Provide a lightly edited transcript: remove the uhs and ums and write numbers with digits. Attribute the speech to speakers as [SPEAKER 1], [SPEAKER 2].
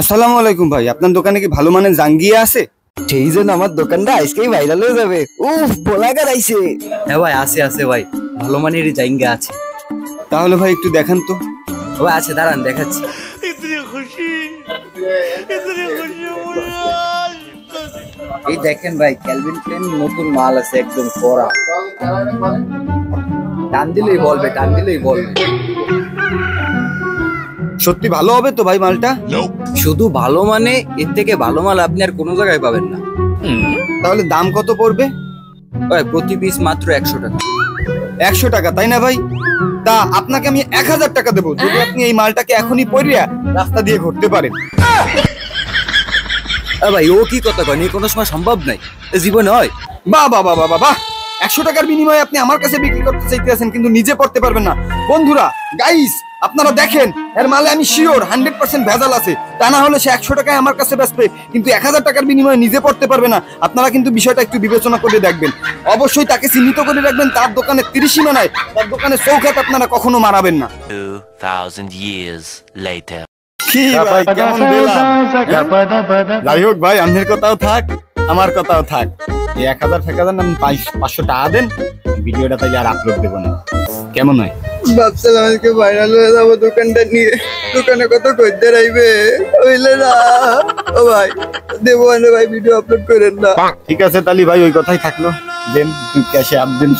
[SPEAKER 1] আসসালামু আলাইকুম ভাই, আপনার দোকানে কি ভালো মানের জাঙ্গিয়া আছে?
[SPEAKER 2] সেই জন্য আমার দোকানটা আজকেই ভাইরাল হয়ে যাবে। উফ, বলাগার আইছে।
[SPEAKER 3] হ্যাঁ ভাই, আছে ভাই, ভালো মানের জাঙ্গিয়া আছে।
[SPEAKER 1] তাহলে ভাই একটু দেখান তো।
[SPEAKER 3] ভাই আছে, দাঁড়ান দেখাচ্ছি। এই দেখেন ভাই, ক্যালভিন ক্লাইন নতুন মাল আছে, একদম কড়া। টান দিলেই বলবে।
[SPEAKER 1] সত্যি ভালো হবে তো ভাই মালটা?
[SPEAKER 3] শুধু ভালো মানে, এর থেকে ভালো মাল আপনি আর কোনো জায়গায় পাবেন না।
[SPEAKER 1] তাহলে দাম কত পড়বে?
[SPEAKER 3] ভাই প্রতি পিস মাত্র 100 টাকা।
[SPEAKER 1] 100 টাকা, তাই না ভাই? তা আপনাকে আমি 1000 টাকা দেবো যদি আপনি এই মালটাকে এখনই পরিয়া রাস্তা দিয়ে ঘুরতে পারেন।
[SPEAKER 3] ভাই ও কি কথা কয়, কোনো সময় সম্ভব নাই, জীবনে হয়।
[SPEAKER 1] বাহ বাহ বাহ বাহ বাহ, 100 টাকার বিনিময়ে আপনি আমার কাছে বিক্রি করতে চাইতেছেন কিন্তু নিজে পড়তে পারবেন না। বন্ধুরা, গাইস, আপনারা দেখেন এর মালে আমি শিওর 100% ভেজাল আছে। তা না হলে সে 100 টাকায় আমার কাছে বেচবে, কিন্তু 1000 টাকার বিনিময়ে নিজে পড়তে পারবে না। আপনারা কিন্তু বিষয়টা একটু বিবেচনা করে দেখবেন। অবশ্যই তাকে চিহ্নিত করে রাখবেন। তার দোকানে 30 সীমানায়, তার দোকানে চৌকাট আপনারা কখনো মারাবেন না।
[SPEAKER 4] 2000 years later.
[SPEAKER 1] কি ভাই, কেমন দিলাম? যাই হোক ভাই, আপনার কথাও থাক, আমার কথাও থাক। এই 1000 টাকা দেন, আমি 500 টাকা দেন, ভিডিওটা তাই আর আপলোড দেবো না। কেমন হয়?
[SPEAKER 2] ভাবছিলাম আজকে ভাইরাল হয়ে যাবো দোকানটা নিয়ে। দোকানে কত খদ্দের আইবে, হইলে না। ও ভাই, দেবো না ভাই, ভিডিও আপলোড করেন না।
[SPEAKER 1] ঠিক আছে তালি ভাই, ওই কথাই থাকলো। দেন ক্যাশে আপ দেন।